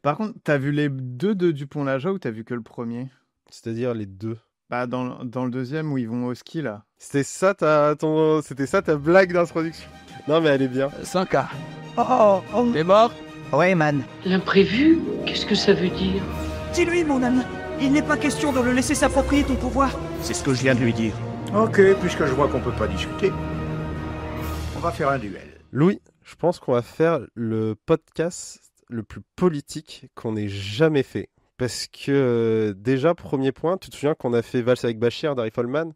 Par contre, t'as vu les deux de Dupont-la-Joie ou t'as vu que le premier? C'est-à-dire les deux. Bah, dans le deuxième où ils vont au ski, là. C'était ça ta blague d'introduction. Non mais elle est bien. 100K. Oh, T'es mort? ouais, man. L'imprévu, qu'est-ce que ça veut dire? Dis-lui, mon ami. Il n'est pas question de le laisser s'approprier ton pouvoir. C'est ce que je viens de lui dire. Ok, puisque je vois qu'on peut pas discuter, on va faire un duel. Louis, je pense qu'on va faire le podcast le plus politique qu'on ait jamais fait. Parce que déjà, premier point, tu te souviens qu'on a fait Valse avec Bachir d'Harry Folman?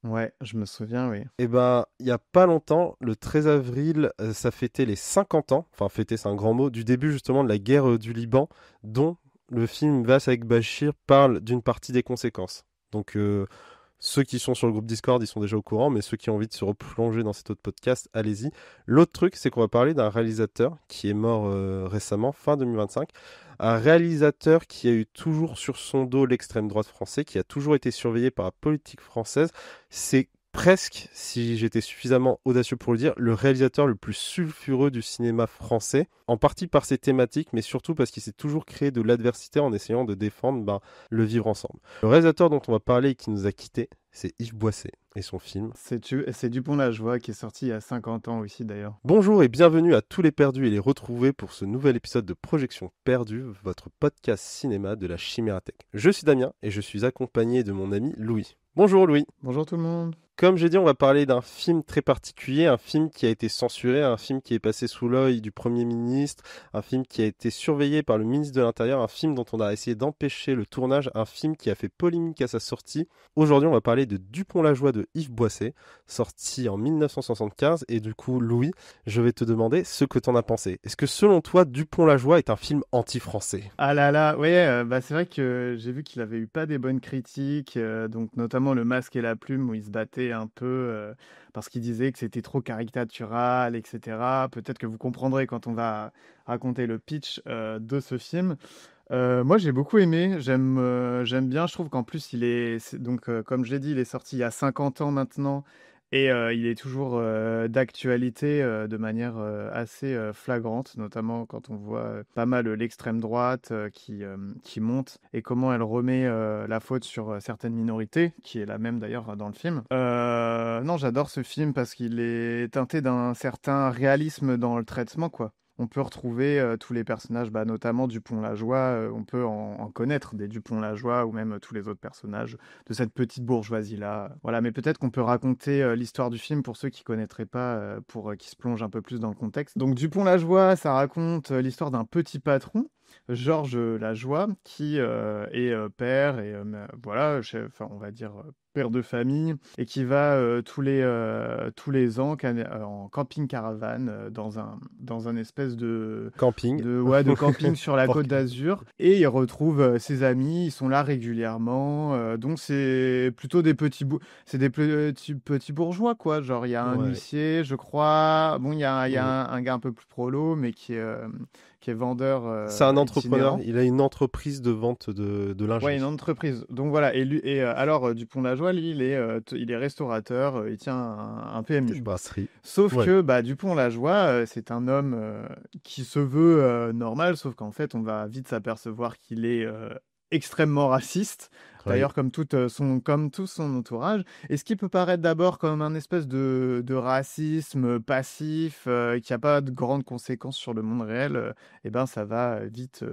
Ouais, je me souviens, oui. Eh ben, il y a pas longtemps, le 13 avril, ça fêtait les 50 ans, enfin fêter c'est un grand mot, du début justement de la guerre du Liban, dont le film Valse avec Bachir parle d'une partie des conséquences. Donc ceux qui sont sur le groupe Discord, ils sont déjà au courant, mais ceux qui ont envie de se replonger dans cet autre podcast, allez-y. L'autre truc, c'est qu'on va parler d'un réalisateur qui est mort récemment, fin 2025. Un réalisateur qui a eu toujours sur son dos l'extrême droite française, qui a toujours été surveillé par la politique française. C'est presque, si j'étais suffisamment audacieux pour le dire, le réalisateur le plus sulfureux du cinéma français, en partie par ses thématiques, mais surtout parce qu'il s'est toujours créé de l'adversité en essayant de défendre le vivre ensemble. Le réalisateur dont on va parler et qui nous a quittés, c'est Yves Boisset et son film. C'est Dupont-la-Joie qui est sorti il y a 50 ans aussi, d'ailleurs. Bonjour et bienvenue à tous les perdus et les retrouvés pour ce nouvel épisode de Projection Perdue, votre podcast cinéma de la Chimérathèque. Je suis Damien et je suis accompagné de mon ami Louis. Bonjour Louis. Bonjour tout le monde. Comme j'ai dit, on va parler d'un film très particulier, un film qui a été censuré, un film qui est passé sous l'œil du Premier ministre, un film qui a été surveillé par le ministre de l'Intérieur, un film dont on a essayé d'empêcher le tournage, un film qui a fait polémique à sa sortie. Aujourd'hui, on va parler de Dupont-la-Joie de Yves Boisset, sorti en 1975. Et du coup, Louis, je vais te demander ce que t'en as pensé. Est-ce que selon toi, Dupont-la-Joie est un film anti-français? Ah là là, ouais, bah c'est vrai que j'ai vu qu'il avait eu pas des bonnes critiques, donc notamment Le Masque et la Plume où il se battait un peu parce qu'il disait que c'était trop caricatural, etc. Peut-être que vous comprendrez quand on va raconter le pitch de ce film. Moi j'ai beaucoup aimé, j'aime bien, je trouve qu'en plus donc comme je l'ai dit, il est sorti il y a 50 ans maintenant et il est toujours d'actualité de manière assez flagrante, notamment quand on voit pas mal l'extrême droite qui monte et comment elle remet la faute sur certaines minorités, qui est la même d'ailleurs dans le film. Non, j'adore ce film parce qu'il est teinté d'un certain réalisme dans le traitement, quoi. On peut retrouver tous les personnages, bah, notamment Dupont-la-Joie, on peut en connaître des Dupont-la-Joie ou même tous les autres personnages de cette petite bourgeoisie-là. Voilà, mais peut-être qu'on peut raconter l'histoire du film pour ceux qui ne connaîtraient pas, pour qu'ils se plongent un peu plus dans le contexte. Donc Dupont-la-Joie, ça raconte l'histoire d'un petit patron, Georges Lajoie, qui est père et voilà, enfin on va dire père de famille, et qui va tous les ans en camping-caravane dans un espèce Camping. de camping sur la Côte d'Azur, et il retrouve ses amis, ils sont là régulièrement, donc c'est plutôt c'est des petits bourgeois, quoi, genre il y a un Ouais. huissier, je crois, bon il y a Mhm. un gars un peu plus prolo, mais qui est vendeur C'est un entrepreneur, itinérant. il a une entreprise de vente de Ouais, lingerie. une entreprise. Donc voilà, alors Dupont-la-Joie, lui, il est restaurateur, il tient un PMU. Brasserie. Sauf Ouais. que bah, Dupont-la-Joie, c'est un homme qui se veut normal, sauf qu'en fait, on va vite s'apercevoir qu'il est extrêmement raciste. Ouais. D'ailleurs, comme tout son entourage. Et ce qui peut paraître d'abord comme un espèce de racisme passif, qui n'a pas de grandes conséquences sur le monde réel, eh ben, ça va vite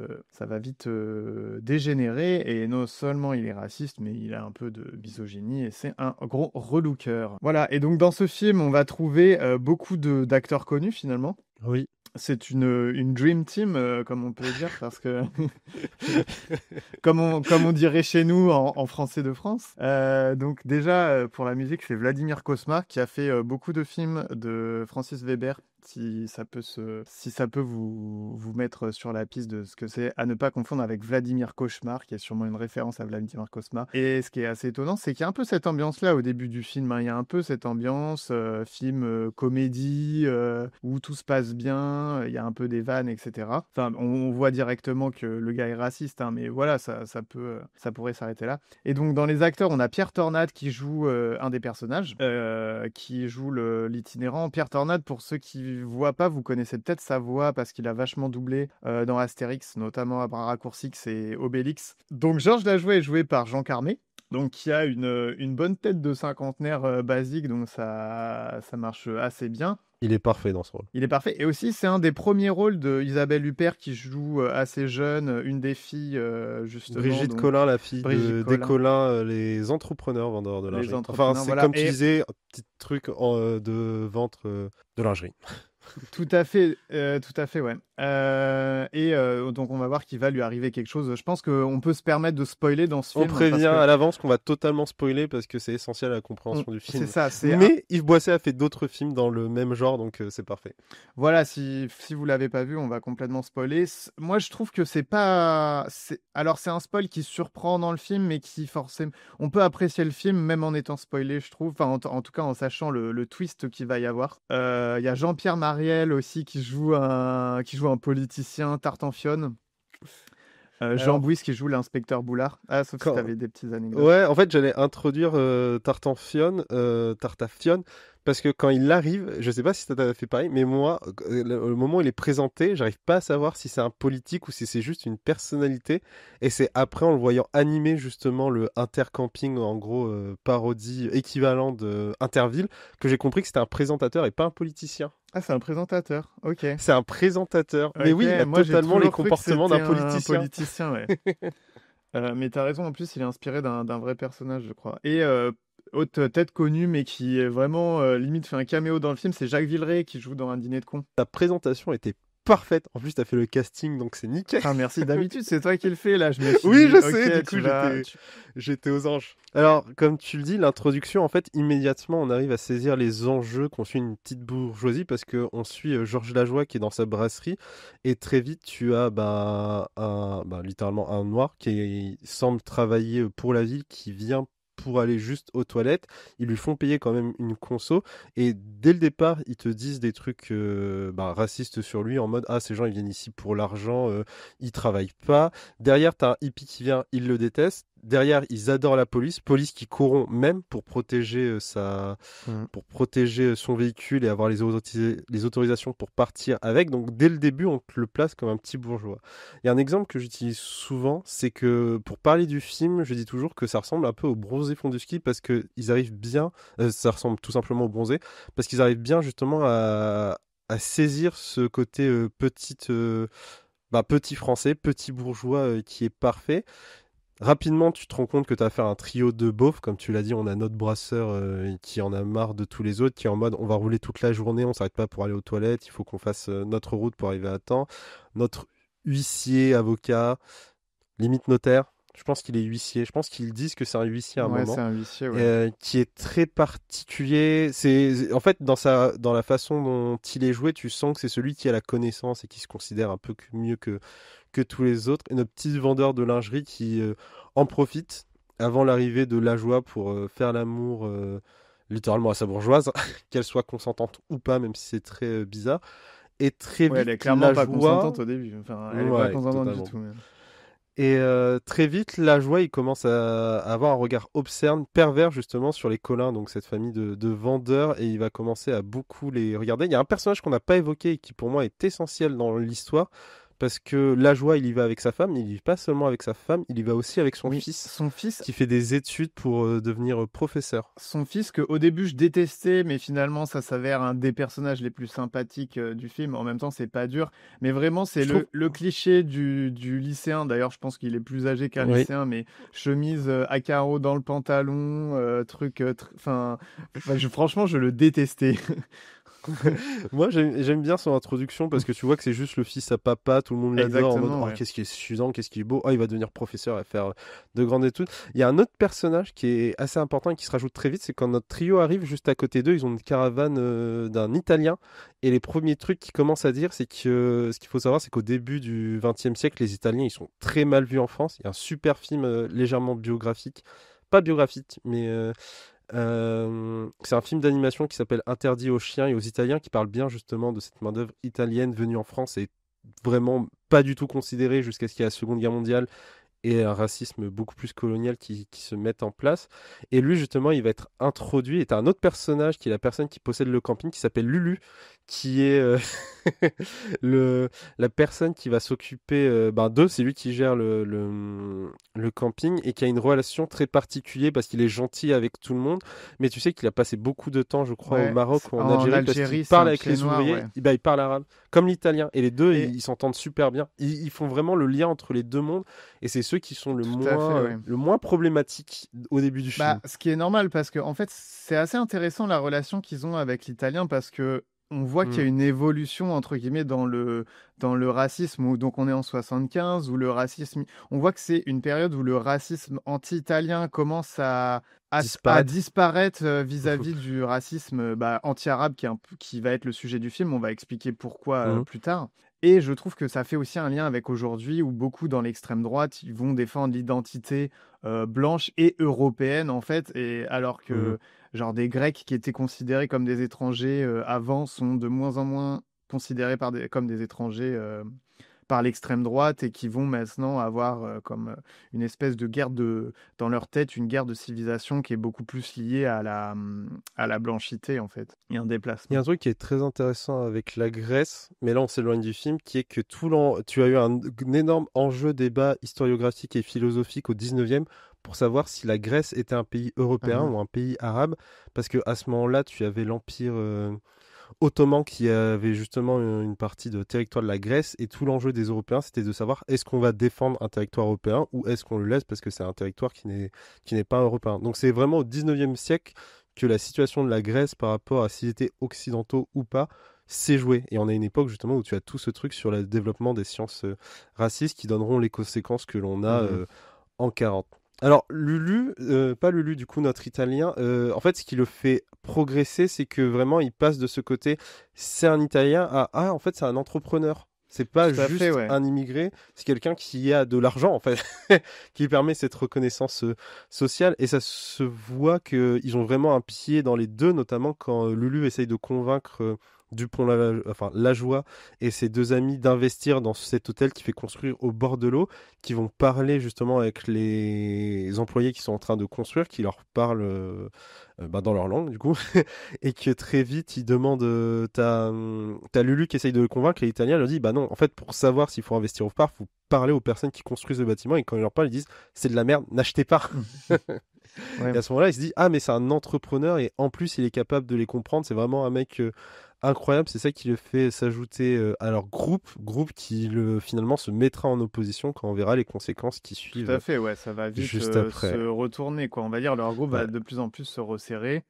dégénérer. Et non seulement il est raciste, mais il a un peu de misogynie et c'est un gros relooker. Voilà. Et donc, dans ce film, on va trouver beaucoup d'acteurs connus finalement. Oui. C'est une dream team, comme on peut dire, parce que comme on dirait chez nous en français de France. Donc déjà, pour la musique, c'est Vladimir Cosma qui a fait beaucoup de films de Francis Weber. Si ça peut vous mettre sur la piste de ce que c'est, à ne pas confondre avec Vladimir Cauchemar, qui est sûrement une référence à Vladimir Cosma. Et ce qui est assez étonnant, c'est qu'il y a un peu cette ambiance-là au début du film, hein. Il y a un peu cette ambiance film comédie où tout se passe bien, il y a un peu des vannes, etc. Enfin, on voit directement que le gars est raciste, hein, mais voilà, ça pourrait s'arrêter là. Et donc dans les acteurs, on a Pierre Tornade qui joue un des personnages, qui joue l'itinérant. Pierre Tornade, pour ceux qui tu vois pas, vous connaissez peut-être sa voix parce qu'il a vachement doublé dans Astérix, notamment à Bras Raccourcis et Obélix. Donc Georges Lajoie est joué par Jean Carmé, donc qui a une bonne tête de cinquantenaire basique, donc ça marche assez bien. Il est parfait dans ce rôle. Il est parfait. Et aussi, c'est un des premiers rôles de Isabelle Huppert qui joue assez jeune, une des filles, justement. Brigitte donc, Collin, la fille Brigitte des Collin. Collin, les entrepreneurs vendeurs de Les lingerie. Enfin, entrepreneurs, c'est voilà. comme tu Et- disais, un petit truc de vente de lingerie. Tout à fait, ouais. Donc on va voir qu'il va lui arriver quelque chose. Je pense qu'on peut se permettre de spoiler dans ce On film. prévient parce que à l'avance qu'on va totalement spoiler parce que c'est essentiel à la compréhension du film. c'est ça. Mais Yves Boisset a fait d'autres films dans le même genre, donc c'est parfait. Voilà, si vous l'avez pas vu, on va complètement spoiler. Moi, je trouve que c'est pas. Alors, c'est un spoil qui surprend dans le film, mais qui forcément. On peut apprécier le film même en étant spoilé, je trouve. Enfin, en tout cas, en sachant le twist qu'il va y avoir. Il y a Jean-Pierre Mariel aussi qui joue un politicien tartanfionne. Jean Bouis qui joue l'inspecteur Boulard. Ah, sauf si tu avais des petites anecdotes. Ouais, en fait, j'allais introduire Tartafion, parce que quand il arrive, je sais pas si ça t'a fait pareil, mais moi, le moment où il est présenté, j'arrive pas à savoir si c'est un politique ou si c'est juste une personnalité. Et c'est après, en le voyant animer justement le Intercamping, en gros, parodie équivalent de Interville, que j'ai compris que c'était un présentateur et pas un politicien. Ah, c'est un présentateur, ok. C'est un présentateur. Mais oui, il a moi, j'ai totalement les toujours cru que comportements d'un c'était un politicien. politicien, ouais. Mais t'as raison, en plus, il est inspiré d'un vrai personnage, je crois. Et autre tête connue, mais qui est vraiment limite fait un caméo dans le film, c'est Jacques Villeray qui joue dans Un dîner de cons. Ta présentation était parfaite. En plus, t'as fait le casting, donc c'est nickel. Ah, merci. D'habitude, c'est toi qui le fais, là. Je me suis Oui, dit, je ok, sais, du coup, j'étais aux anges. Alors, comme tu le dis, l'introduction, en fait, immédiatement, on arrive à saisir les enjeux qu'on suit une petite bourgeoisie parce qu'on suit Georges Lajoie qui est dans sa brasserie et très vite, tu as littéralement un noir qui semble travailler pour la ville, qui vient pour aller juste aux toilettes. Ils lui font payer quand même une conso et dès le départ, ils te disent des trucs racistes sur lui en mode « Ah, ces gens, ils viennent ici pour l'argent, ils travaillent pas. » Derrière, tu as un hippie qui vient, il le déteste. Derrière, ils adorent la police qui corrompt même pour protéger pour protéger son véhicule et avoir les autorisations pour partir avec. Donc dès le début, on te le place comme un petit bourgeois. Il y a un exemple que j'utilise souvent, c'est que pour parler du film, je dis toujours que ça ressemble un peu au Bronzé fond du ski parce que ils arrivent bien, ça ressemble tout simplement au Bronzé parce qu'ils arrivent bien justement à saisir ce côté petit français, petit bourgeois qui est parfait. Rapidement, tu te rends compte que tu as affaire à un trio de beaufs. Comme tu l'as dit, on a notre brasseur qui en a marre de tous les autres, qui est en mode on va rouler toute la journée, on s'arrête pas pour aller aux toilettes, il faut qu'on fasse notre route pour arriver à temps. Notre huissier, avocat, limite notaire, je pense qu'il est huissier. Je pense qu'ils disent que c'est un huissier à un moment. C'est un huissier, ouais. Qui est très particulier. En fait, dans la façon dont il est joué, tu sens que c'est celui qui a la connaissance et qui se considère un peu mieux que tous les autres, et notre petit vendeur de lingerie qui en profite avant l'arrivée de Lajoie pour faire l'amour littéralement à sa bourgeoise, qu'elle soit consentante ou pas, même si c'est très bizarre. Et très vite, elle est clairement pas Lajoie... consentante au début. Enfin, elle est pas consentante totalement. du tout. Mais... Et très vite, Lajoie, il commence à avoir un regard obscène, pervers justement sur les Collin, donc cette famille de vendeurs, et il va commencer à beaucoup les regarder. Il y a un personnage qu'on n'a pas évoqué et qui pour moi est essentiel dans l'histoire, parce que Lajoie, il y va avec sa femme, mais il y va pas seulement avec sa femme, il y va aussi avec son fils. Son fils qui fait des études pour devenir professeur. Son fils que au début je détestais, mais finalement ça s'avère un des personnages les plus sympathiques du film. En même temps, c'est pas dur, mais vraiment c'est le cliché du lycéen. D'ailleurs, je pense qu'il est plus âgé qu'un lycéen, mais chemise à carreaux dans le pantalon, franchement, je le détestais. Moi, j'aime bien son introduction parce que tu vois que c'est juste le fils à papa, tout le monde l'adore en mode qu'est-ce qui est suffisant, qu'est-ce qui est beau, il va devenir professeur et faire de grandes études. Il y a un autre personnage qui est assez important et qui se rajoute très vite, c'est quand notre trio arrive juste à côté d'eux, ils ont une caravane d'un Italien et les premiers trucs qu'ils commencent à dire, c'est que ce qu'il faut savoir, c'est qu'au début du XXe siècle, les Italiens, ils sont très mal vus en France. Il y a un super film légèrement biographique, pas biographique, mais... c'est un film d'animation qui s'appelle Interdit aux chiens et aux Italiens, qui parle bien justement de cette main-d'œuvre italienne venue en France et vraiment pas du tout considérée jusqu'à ce qu'il y ait la Seconde Guerre mondiale et un racisme beaucoup plus colonial qui se mettent en place. Et lui, justement, il va être introduit. Et t'as un autre personnage qui est la personne qui possède le camping, qui s'appelle Lulu, qui est le, la personne qui va s'occuper d'eux. C'est lui qui gère le camping et qui a une relation très particulière parce qu'il est gentil avec tout le monde. Mais tu sais qu'il a passé beaucoup de temps, je crois, au Ouais, Maroc ou en en Algérie parce qu'il Algérie, c'est parle un avec pied les noir, ouvriers. ouais. Il parle arabe, comme l'italien. Et les deux, Et ils s'entendent super bien. Ils font vraiment le lien entre les deux mondes. Et c'est ceux qui sont tout à fait, ouais. le moins problématiques au début du Bah, film. ce qui est normal parce que en fait, c'est assez intéressant la relation qu'ils ont avec l'italien parce que on voit qu'il y Mm. a une évolution entre guillemets dans le racisme où donc on est en 75 où le racisme on voit que c'est une période où le racisme anti-italien commence à Disparaître. disparaître vis-à-vis du racisme anti-arabe qui va être le sujet du film. On va expliquer pourquoi Mm. plus tard. Et je trouve que ça fait aussi un lien avec aujourd'hui où beaucoup dans l'extrême droite, ils vont défendre l'identité blanche et européenne en fait, et alors Mm. que genre des Grecs qui étaient considérés comme des étrangers avant sont de moins en moins considérés comme des étrangers par l'extrême droite et qui vont maintenant avoir comme une espèce de dans leur tête, une guerre de civilisation qui est beaucoup plus liée à la blanchité en fait, et un Il y a déplacement. un truc qui est très intéressant avec la Grèce, mais là on s'éloigne du film, qui est que tu as eu un énorme enjeu débat historiographique et philosophique au 19e pour savoir si la Grèce était un pays européen Mhm. ou un pays arabe, parce que à ce moment-là tu avais l'Empire ottoman qui avait justement une partie de territoire de la Grèce, et tout l'enjeu des Européens c'était de savoir est-ce qu'on va défendre un territoire européen ou est-ce qu'on le laisse parce que c'est un territoire qui n'est pas européen. Donc c'est vraiment au 19e siècle que la situation de la Grèce par rapport à s'ils étaient occidentaux ou pas s'est jouée. Et on a une époque justement où tu as tout ce truc sur le développement des sciences racistes qui donneront les conséquences que l'on a Mhm. en 40. Alors Lulu, pas Lulu du coup notre italien, en fait ce qui le fait progresser c'est que vraiment il passe de ce côté c'est un italien à ah en fait c'est un entrepreneur. C'est pas Tout à fait, juste ouais. un immigré, c'est quelqu'un qui a de l'argent en fait, qui permet cette reconnaissance sociale et ça se voit qu'ils ont vraiment un pied dans les deux, notamment quand Lulu essaye de convaincre Lajoie et ses deux amis d'investir dans cet hôtel qui fait construire au bord de l'eau, qui vont parler justement avec les employés qui sont en train de construire, qui leur parlent dans leur langue du coup, et que très vite ils demandent, t'as Lulu qui essaye de le convaincre et l'Italien leur dit bah non, en fait pour savoir s'il faut investir ou pas, faut parler aux personnes qui construisent le bâtiment et quand ils leur parlent ils disent c'est de la merde, n'achetez pas. Ouais. Et à ce moment-là il se dit ah mais c'est un entrepreneur et en plus il est capable de les comprendre, c'est vraiment un mec incroyable, c'est ça qui le fait s'ajouter à leur groupe qui finalement se mettra en opposition quand on verra les conséquences qui Tout à suivent fait, ouais, ça va vite juste se après. retourner, quoi. On va dire, leur groupe va Ouais. de plus en plus se resserrer.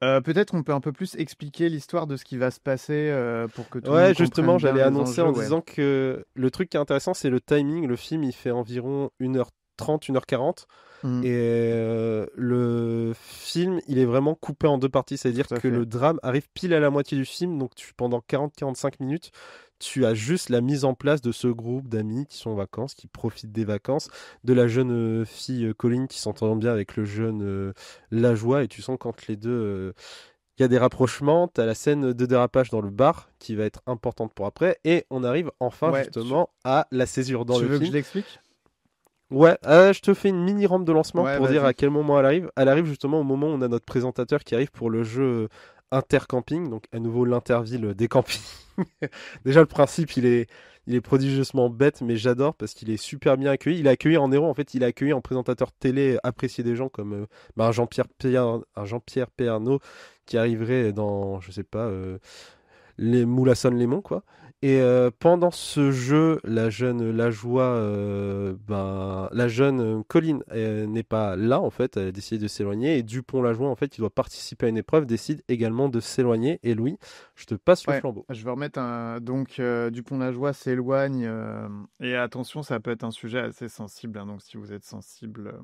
Peut-être on peut un peu plus expliquer l'histoire de ce qui va se passer pour que tout le Ouais, monde justement, comprenne bien j'allais les annoncer enjeux, en ouais. disant que le truc qui est intéressant, c'est le timing. Le film, il fait environ 1h30, 1h40. Mhm. Et le film, il est vraiment coupé en deux parties. C'est-à-dire Tout à que fait. le drame arrive pile à la moitié du film. Donc pendant 40-45 minutes, tu as juste la mise en place de ce groupe d'amis qui sont en vacances, qui profitent des vacances, de la jeune fille Colline qui s'entend bien avec le jeune Lajoie. Et tu sens quand les deux... il y a des rapprochements, tu as la scène de dérapage dans le bar qui va être importante pour après, et on arrive enfin Ouais, justement à la césure dans tu le veux que je film. l'explique? Ouais, je te fais une mini rampe de lancement Ouais, pour dire à vas-y. quel moment elle arrive. Elle arrive justement au moment où on a notre présentateur qui arrive pour le jeu Intercamping, donc à nouveau l'interville des campings. Déjà le principe il est prodigieusement bête, mais j'adore parce qu'il est super bien accueilli. Il est accueilli en héros, en fait, il est accueilli en présentateur télé apprécié des gens comme un Jean-Pierre Pernaut qui arriverait dans, je sais pas, les Moullasson-Lémon, quoi. Et pendant ce jeu, la jeune Lajoie, la jeune Colline n'est pas là, en fait, elle a décidé de s'éloigner, et Dupont-Lajoie, en fait, qui doit participer à une épreuve, décide également de s'éloigner. Et Louis, je te passe le Ouais, flambeau. je vais remettre un. Donc, Dupont-la-Joie s'éloigne. Et attention, ça peut être un sujet assez sensible, hein, donc, si vous êtes sensible.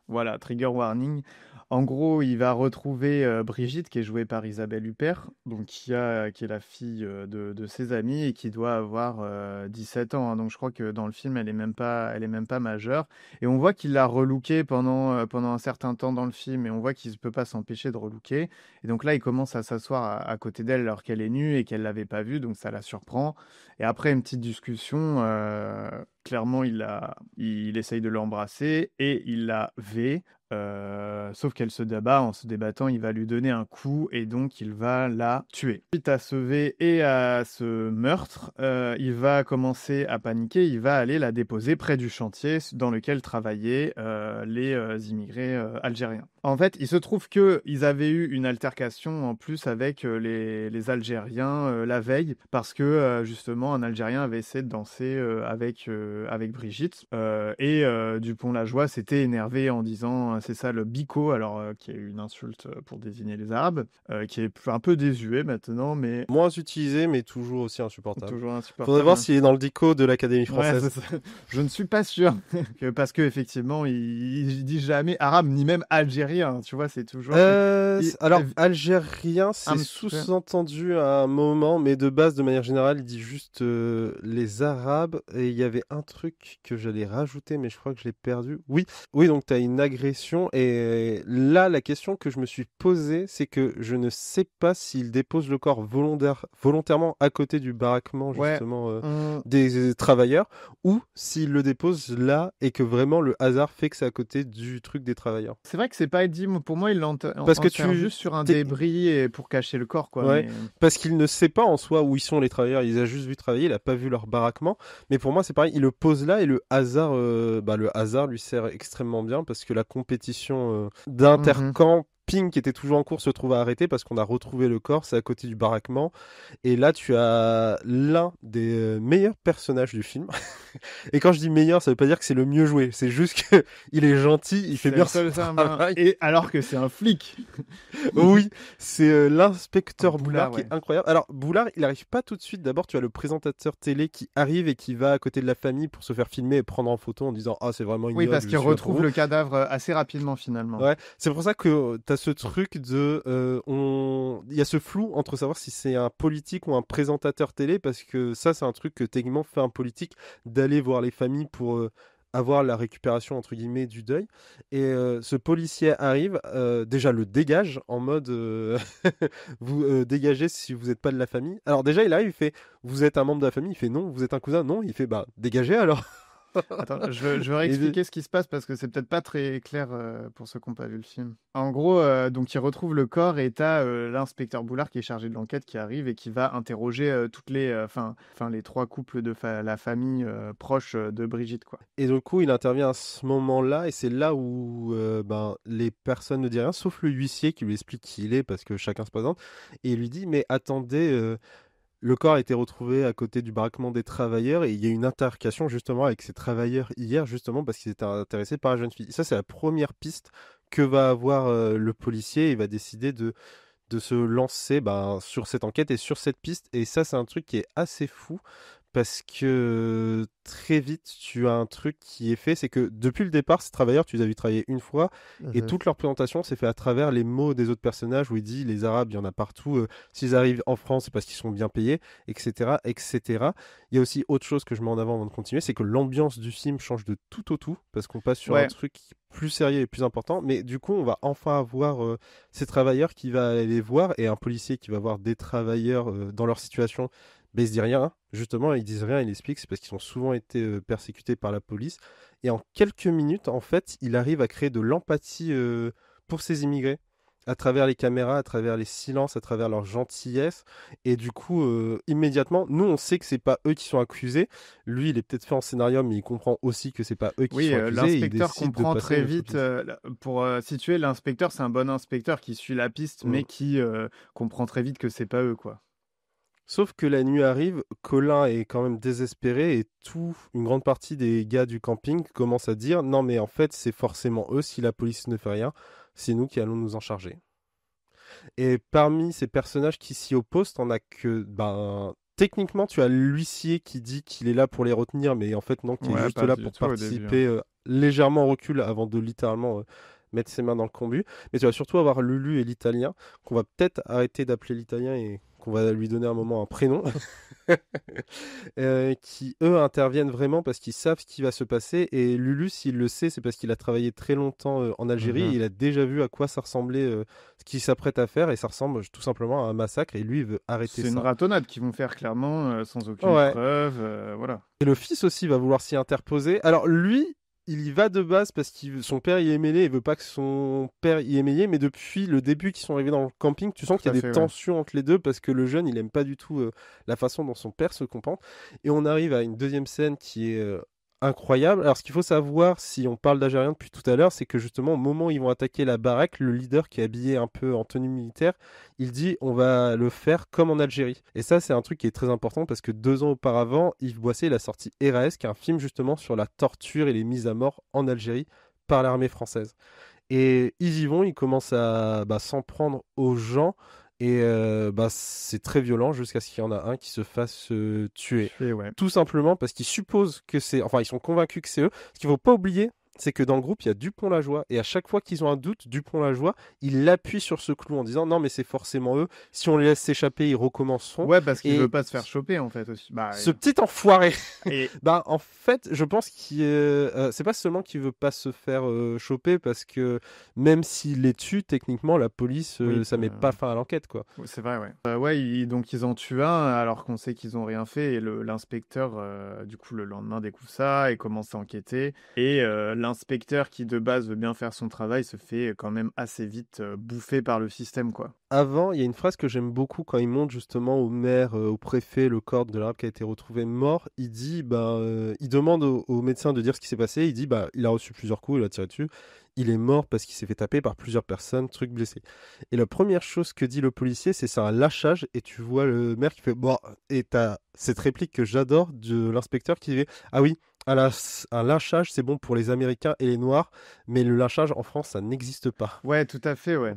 Voilà, trigger warning. En gros, il va retrouver Brigitte, qui est jouée par Isabelle Huppert, donc qui est la fille de ses amis et qui doit avoir 17 ans, hein. Donc je crois que dans le film, elle est même pas majeure. Et on voit qu'il l'a relooké pendant un certain temps dans le film, et on voit qu'il ne peut pas s'empêcher de relooker. Et donc là, il commence à s'asseoir à côté d'elle alors qu'elle est nue et qu'elle l'avait pas vue, donc ça la surprend. Et après une petite discussion, clairement, il essaye de l'embrasser et il la V. Sauf qu'elle se débat, en se débattant, il va lui donner un coup et donc il va la tuer. Suite à ce V et à ce meurtre, il va commencer à paniquer, il va aller la déposer près du chantier dans lequel travaillaient les immigrés algériens. En fait, il se trouve qu'ils avaient eu une altercation en plus avec les Algériens la veille, parce que justement un Algérien avait essayé de danser avec Brigitte, et Dupont-Lajoie s'était énervé en disant c'est ça le bico, alors qui est une insulte pour désigner les Arabes, qui est un peu désuet maintenant, mais Moins utilisé, mais toujours aussi insupportable. toujours insupportable. Faudrait voir s'il est dans le dico de l'Académie Ouais, française. c'est ça. Je ne suis pas sûr, parce que effectivement, il dit jamais arabe ni même algérien. Tu vois, c'est toujours. Alors, algérien, Un c'est petit sous-entendu à un moment, mais de base, de manière générale, il dit juste les Arabes. Et il y avait un truc que j'allais rajouter, mais je crois que je l'ai perdu. Oui, donc tu as une agression. Et là, la question que je me suis posée, c'est que je ne sais pas s'il dépose le corps volontairement à côté du baraquement, justement, des travailleurs, ou s'il le dépose là et que vraiment le hasard fait que c'est à côté du truc des travailleurs. C'est vrai que c'est pas dit. Pour moi, il Parce que enterre juste sur un débris et pour cacher le corps, quoi. Ouais, mais- parce qu'il ne sait pas en soi où ils sont les travailleurs, il les a juste vus travailler, il a pas vu leur baraquement. Mais pour moi, c'est pareil, il le pose là et le hasard lui sert extrêmement bien parce que la compétition d'intercamping qui était toujours en cours se trouve à arrêter parce qu'on a retrouvé le corps, c'est à côté du baraquement. Et là, tu as l'un des meilleurs personnages du film. Et quand je dis meilleur, ça veut pas dire que c'est le mieux joué, c'est juste qu'il est gentil, il fait C'est bien le seul son Saint-Martin. travail. Et alors que c'est un flic. Oui, c'est l'inspecteur Boulard, Boulard qui ouais. est incroyable. Alors, Boulard, il arrive pas tout de suite. D'abord, tu as le présentateur télé qui arrive et qui va à côté de la famille pour se faire filmer et prendre en photo en disant « Ah, c'est vraiment ignoble. Oui, parce qu'il je suis là pour retrouve vous. le cadavre assez rapidement, finalement. Ouais, c'est pour ça que tu as ce truc de... Il y a ce flou entre savoir si c'est un politique ou un présentateur télé, parce que ça, c'est un truc que techniquement fait un politique, d'aller voir les familles pour avoir la récupération, entre guillemets, du deuil. Et ce policier arrive, déjà le dégage, en mode vous dégagez si vous n'êtes pas de la famille. Alors déjà, il arrive, il fait « Vous êtes un membre de la famille ?» Il fait « Non. » Vous êtes un cousin ? Non. Il fait « Bah, dégagez alors !» Attends, je veux réexpliquer ce qui se passe parce que c'est peut-être pas très clair pour ceux qui n'ont pas vu le film. En gros, donc il retrouve le corps et t'as l'inspecteur Boulard qui est chargé de l'enquête qui arrive et qui va interroger toutes les trois couples de la famille proche de Brigitte, quoi. Et du coup, il intervient à ce moment-là, et c'est là où les personnes ne disent rien, sauf le huissier qui lui explique qui il est, parce que chacun se présente, et il lui dit « Mais attendez, le corps a été retrouvé à côté du baraquement des travailleurs, et il y a eu une altercation justement avec ces travailleurs hier, justement parce qu'ils étaient intéressés par la jeune fille. » Ça, c'est la première piste que va avoir le policier, et il va décider de se lancer sur cette enquête et sur cette piste. Et ça, c'est un truc qui est assez fou, parce que très vite, tu as un truc qui est fait, c'est que depuis le départ, ces travailleurs, tu les as vu travailler une fois, et toute leur présentation s'est fait à travers les mots des autres personnages, où il dit, les Arabes, il y en a partout, s'ils arrivent en France, c'est parce qu'ils sont bien payés, etc., etc. Il y a aussi autre chose que je mets en avant de continuer, c'est que l'ambiance du film change de tout au tout, parce qu'on passe sur un truc plus sérieux et plus important, mais du coup, on va enfin avoir ces travailleurs qui va aller les voir, et un policier qui va voir des travailleurs dans leur situation. Mais ils se disent rien, hein. Justement, ils disent rien, ils expliquent, c'est parce qu'ils ont souvent été persécutés par la police. Et en quelques minutes, en fait, il arrive à créer de l'empathie pour ces immigrés, à travers les caméras, à travers les silences, à travers leur gentillesse. Et du coup, immédiatement, nous, on sait que c'est pas eux qui sont accusés. Lui, il est peut-être fait en scénario, mais il comprend aussi que c'est pas eux qui sont accusés. L'inspecteur comprend très vite. Pour situer, l'inspecteur, c'est un bon inspecteur qui suit la piste, mais qui comprend très vite que c'est pas eux, quoi. Sauf que la nuit arrive, Colin est quand même désespéré et une grande partie des gars du camping commencent à dire « Non mais en fait c'est forcément eux, si la police ne fait rien, c'est nous qui allons nous en charger. » Et parmi ces personnages qui s'y opposent, t'en as que... techniquement tu as l'huissier qui dit qu'il est là pour les retenir, mais en fait non, qui est juste là pour participer légèrement au recul avant de littéralement... mettre ses mains dans le cambus. Mais tu vas surtout avoir Lulu et l'Italien, qu'on va peut-être arrêter d'appeler l'Italien et qu'on va lui donner un moment un prénom, qui eux interviennent vraiment parce qu'ils savent ce qui va se passer. Et Lulu, s'il le sait, c'est parce qu'il a travaillé très longtemps en Algérie. Et il a déjà vu à quoi ça ressemblait ce qu'il s'apprête à faire, et ça ressemble tout simplement à un massacre. Et lui, il veut arrêter ça. C'est une ratonnade qu'ils vont faire clairement, sans aucune preuve, voilà. Et le fils aussi va vouloir s'y interposer. Alors lui, il y va de base parce que son père y est mêlé, il veut pas que son père y est mêlé, mais depuis le début qu'ils sont arrivés dans le camping, tu sens qu'il y a des tensions entre les deux parce que le jeune, il aime pas du tout la façon dont son père se comporte. Et on arrive à une deuxième scène qui est incroyable. Alors ce qu'il faut savoir, si on parle d'Algériens depuis tout à l'heure, c'est que justement au moment où ils vont attaquer la baraque, le leader qui est habillé un peu en tenue militaire, il dit on va le faire comme en Algérie. Et ça c'est un truc qui est très important parce que 2 ans auparavant, Yves Boisset il a sorti RAS, qui est un film justement sur la torture et les mises à mort en Algérie par l'armée française. Et ils y vont, ils commencent à s'en prendre aux gens. Et c'est très violent jusqu'à ce qu'il y en a un qui se fasse tuer. Tout simplement parce qu'ils supposent que c'est... Enfin, ils sont convaincus que c'est eux. Ce qu'il ne faut pas oublier, c'est que dans le groupe, il y a Dupont-Lajoie. Et à chaque fois qu'ils ont un doute, Dupont-Lajoie, il appuie sur ce clou en disant non, mais c'est forcément eux. Si on les laisse s'échapper, ils recommenceront. Ouais, parce qu'il veut pas se faire choper en fait aussi. Ce petit enfoiré. En fait, je pense c'est pas seulement qu'il veut pas se faire choper, parce que même s'il les tue, techniquement, la police, ça met pas fin à l'enquête, quoi. C'est vrai, ouais. Donc ils en tuent un alors qu'on sait qu'ils ont rien fait. Et l'inspecteur, du coup, le lendemain découvre ça et commence à enquêter. Et l'inspecteur qui de base veut bien faire son travail se fait quand même assez vite bouffer par le système, quoi. Avant, il y a une phrase que j'aime beaucoup quand il montre justement au maire, au préfet, le corps de l'arabe qui a été retrouvé mort. Il dit, il demande au médecin de dire ce qui s'est passé. Il dit, il a reçu plusieurs coups, il a tiré dessus. Il est mort parce qu'il s'est fait taper par plusieurs personnes, truc blessé. Et la première chose que dit le policier, c'est un lâchage. Et tu vois le maire qui fait, et t'as cette réplique que j'adore de l'inspecteur qui dit, ah oui, un lynchage, c'est bon pour les Américains et les Noirs, mais le lynchage en France, ça n'existe pas. Ouais, tout à fait, ouais.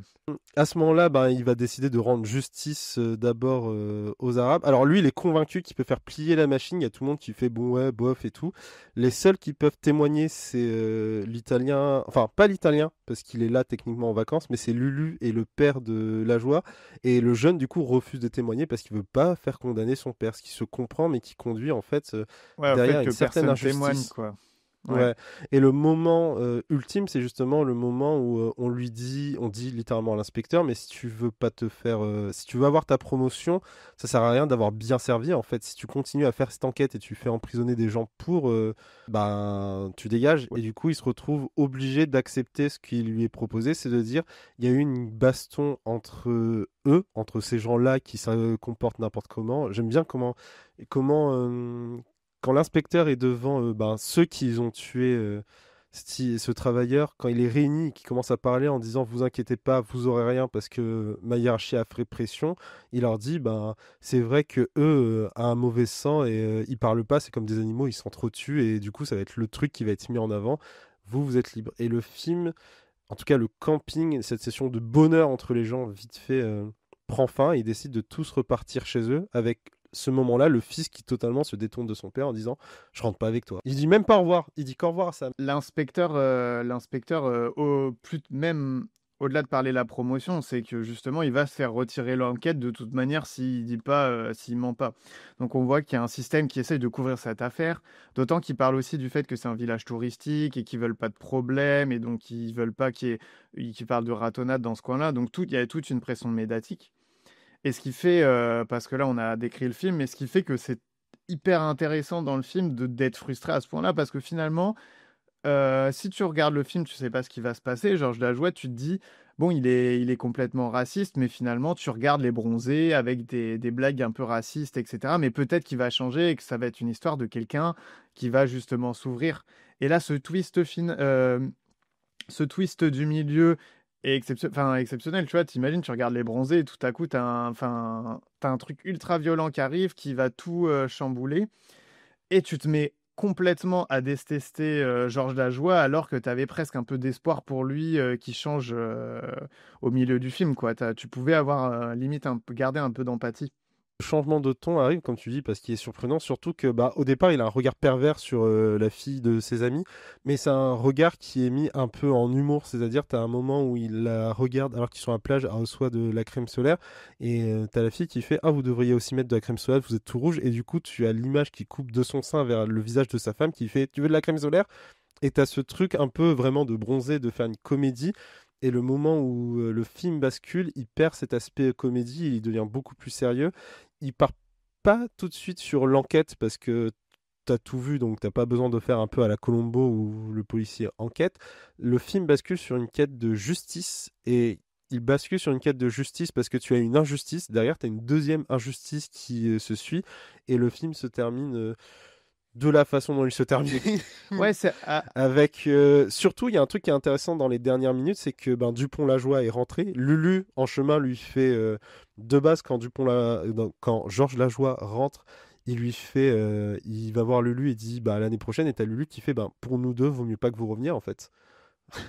À ce moment-là, il va décider de rendre justice d'abord aux Arabes. Alors lui, il est convaincu qu'il peut faire plier la machine. Il y a tout le monde qui fait bon, ouais, bof et tout. Les seuls qui peuvent témoigner, c'est l'Italien, enfin pas l'Italien, parce qu'il est là techniquement en vacances, mais c'est Lulu et le père de Lajoie. Et le jeune, du coup, refuse de témoigner parce qu'il veut pas faire condamner son père, ce qui se comprend, mais qui conduit en fait derrière une certaine injustice. Témoigne, quoi. Ouais. Et le moment ultime, c'est justement le moment où on dit littéralement à l'inspecteur, mais si tu veux pas si tu veux avoir ta promotion, ça sert à rien d'avoir bien servi. En fait, si tu continues à faire cette enquête et tu fais emprisonner des gens tu dégages. Ouais. Et du coup, il se retrouve obligé d'accepter ce qui lui est proposé, c'est de dire, il y a eu une baston entre ces gens-là qui se comportent n'importe comment. J'aime bien comment quand l'inspecteur est devant ceux qui ont tué ce travailleur, quand il est réuni et qu'il commence à parler en disant vous inquiétez pas, vous aurez rien parce que ma hiérarchie a fait pression, il leur dit c'est vrai que eux a un mauvais sang et ils parlent pas, c'est comme des animaux, ils s'entretuent et du coup ça va être le truc qui va être mis en avant. Vous êtes libre. Et le film, en tout cas le camping, cette session de bonheur entre les gens vite fait prend fin et ils décident de tous repartir chez eux avec ce moment-là, le fils qui totalement se détourne de son père en disant je rentre pas avec toi. Il dit même pas au revoir, il dit qu'au revoir à Sam. L'inspecteur, même au-delà de parler la promotion, c'est que justement il va se faire retirer l'enquête de toute manière s'il ment pas. Donc on voit qu'il y a un système qui essaye de couvrir cette affaire, d'autant qu'il parle aussi du fait que c'est un village touristique et qu'ils veulent pas de problème et donc ils veulent pas qu'ils parlent de ratonnade dans ce coin-là. Donc il y a toute une pression médiatique. Et ce qui fait, parce que là on a décrit le film, mais ce qui fait que c'est hyper intéressant dans le film d'être frustré à ce point-là, parce que finalement, si tu regardes le film, tu sais pas ce qui va se passer. Georges Lajoie, tu te dis, bon, il est complètement raciste, mais finalement, tu regardes Les Bronzés avec des blagues un peu racistes, etc. Mais peut-être qu'il va changer et que ça va être une histoire de quelqu'un qui va justement s'ouvrir. Et là, ce twist du milieu est exceptionnel, tu vois. T'imagines, tu regardes Les Bronzés et tout à coup, t'as un truc ultra violent qui arrive, qui va tout chambouler. Et tu te mets complètement à détester Georges Lajoie alors que tu avais presque un peu d'espoir pour lui qui change au milieu du film, quoi. Tu pouvais avoir limite garder un peu d'empathie. Le changement de ton arrive, comme tu dis, parce qu'il est surprenant, surtout que au départ, il a un regard pervers sur la fille de ses amis, mais c'est un regard qui est mis un peu en humour, c'est-à-dire tu as un moment où il la regarde alors qu'ils sont à la plage, à reçoit de la crème solaire, et tu as la fille qui fait «Ah, vous devriez aussi mettre de la crème solaire, vous êtes tout rouge», et du coup, tu as l'image qui coupe de son sein vers le visage de sa femme qui fait «Tu veux de la crème solaire?» Et tu as ce truc un peu vraiment de bronzer, de faire une comédie. Et le moment où le film bascule, il perd cet aspect comédie, il devient beaucoup plus sérieux. Il part pas tout de suite sur l'enquête parce que t'as tout vu, donc t'as pas besoin de faire un peu à la Columbo où le policier enquête. Le film bascule sur une quête de justice et il bascule sur une quête de justice parce que tu as une injustice. Derrière, tu as une deuxième injustice qui se suit et le film se termine de la façon dont il se termine. Ouais, c'est Avec surtout, il y a un truc qui est intéressant dans les dernières minutes, c'est que Dupont-Lajoie est rentré. Lulu en chemin lui fait de base quand Georges Lajoie rentre, il lui fait, il va voir Lulu et dit l'année prochaine. Et t'as Lulu qui fait pour nous deux, vaut mieux pas que vous reveniez en fait.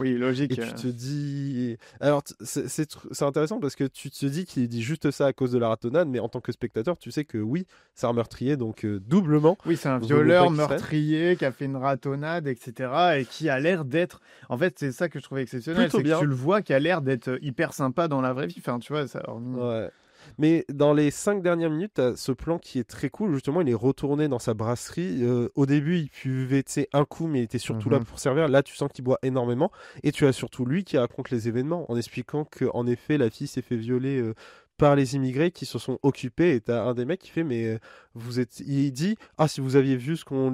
oui, Et logique. tu te dis, alors c'est intéressant parce que tu te dis qu'il dit juste ça à cause de la ratonnade, mais en tant que spectateur, tu sais que oui, c'est un meurtrier, donc doublement. Oui, c'est un vaut mieux pas violeur qu'il se reste. meurtrier qui a fait une ratonnade, etc. et qui a l'air d'être. En fait, c'est ça que je trouvais exceptionnel, Plutôt c'est que bien. tu le vois qui a l'air d'être hyper sympa dans la vraie vie. Enfin, tu vois, ça. Ouais. Mais dans les 5 dernières minutes, t'as ce plan qui est très cool. Justement, il est retourné dans sa brasserie. Au début, il buvait un coup, mais il était surtout là pour servir. Là, tu sens qu'il boit énormément. Et tu as surtout lui qui raconte les événements en expliquant qu'en effet, la fille s'est fait violer par les immigrés qui se sont occupés. Et t'as un des mecs qui fait, mais vous êtes. Il dit, ah, si vous aviez vu ce qu'on